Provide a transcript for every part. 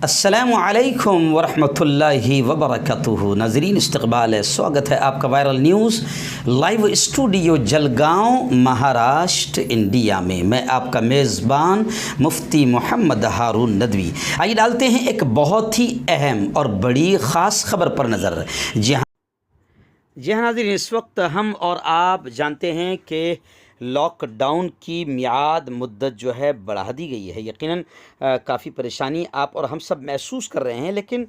السلام علیکم ورحمۃ اللہ وبرکاتہ۔ ناظرین استقبال ہے، سواگت ہے آپ کا viral news live studio Jalgaon Maharashtra India میں آپ کا میزبان مفتی محمد ہارون ندوی۔ آئیے ڈالتے ہیں ایک بہت ہی اہم اور بڑی خاص خبر پر نظر۔ جی ہاں ناظرین، اس وقت ہم اور آپ جانتے ہیں کہ لاک ڈاؤن کی میعاد مدت جو ہے بڑھا دی گئی ہے۔ یقیناً کافی پریشانی آپ اور ہم سب محسوس کر رہے ہیں، لیکن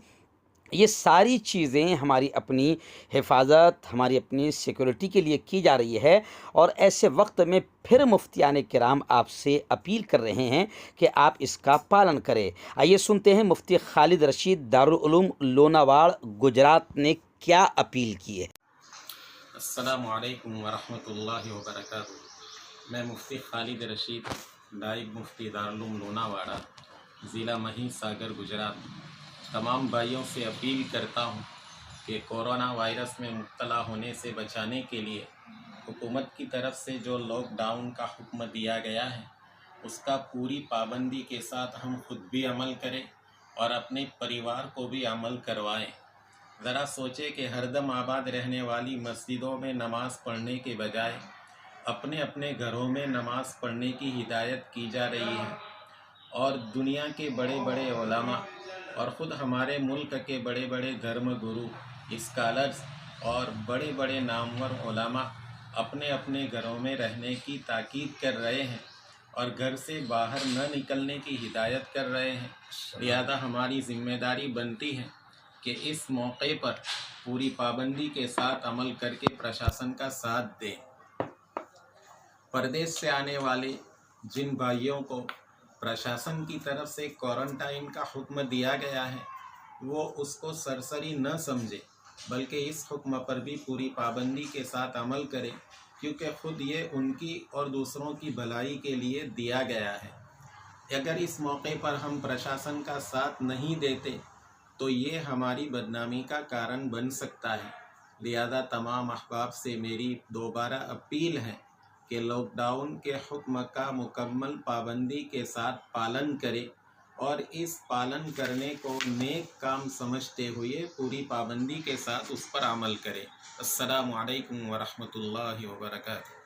یہ ساری چیزیں ہماری اپنی حفاظت، ہماری اپنی سیکورٹی کے لیے کی جا رہی ہے، اور ایسے وقت میں پھر مفتیان کرام آپ سے اپیل کر رہے ہیں کہ آپ اس کا پالن کریں۔ آئیے سنتے ہیں مفتی خالد رشید دارالعلوم لوناواڑ گجرات نے کیا اپیل کی ہے۔ السلام علیکم ورحمۃ اللہ وبرکاتہ۔ میں مفتی خالد رشید نائب مفتی دارالعلوم لوناواڑا ضلع مہی ساگر گجرات تمام بھائیوں سے اپیل کرتا ہوں کہ کورونا وائرس میں مبتلا ہونے سے بچانے کے لیے حکومت کی طرف سے جو لاک ڈاؤن کا حکم دیا گیا ہے اس کا پوری پابندی کے ساتھ ہم خود بھی عمل کریں اور اپنے پریوار کو بھی عمل کروائیں۔ ذرا سوچے کہ ہر دم آباد رہنے والی مسجدوں میں نماز پڑھنے کے بجائے اپنے اپنے گھروں میں نماز پڑھنے کی ہدایت کی جا رہی ہے، اور دنیا کے بڑے بڑے علماء اور خود ہمارے ملک کے بڑے بڑے دھرم گرو، اسکالرز اور بڑے بڑے نامور علماء اپنے اپنے گھروں میں رہنے کی تاکید کر رہے ہیں اور گھر سے باہر نہ نکلنے کی ہدایت کر رہے ہیں۔ لہذا ہماری ذمہ داری بنتی ہے کہ اس موقع پر پوری پابندی کے ساتھ عمل کر کے پرشاسن کا ساتھ دیں۔ پردیس سے آنے والے جن بھائیوں کو پرشاسن کی طرف سے کوارنٹائن کا حکم دیا گیا ہے وہ اس کو سرسری نہ سمجھے، بلکہ اس حکم پر بھی پوری پابندی کے ساتھ عمل کرے، کیونکہ خود یہ ان کی اور دوسروں کی بھلائی کے لیے دیا گیا ہے۔ اگر اس موقع پر ہم پرشاسن کا ساتھ نہیں دیتے تو یہ ہماری بدنامی کا کارن بن سکتا ہے۔ لہذا تمام احباب سے میری دوبارہ اپیل ہے کہ لاک ڈاؤن کے حکم کا مکمل پابندی کے ساتھ پالن کرے، اور اس پالن کرنے کو نیک کام سمجھتے ہوئے پوری پابندی کے ساتھ اس پر عمل کرے۔ السلام علیکم ورحمۃ اللہ وبرکاتہ۔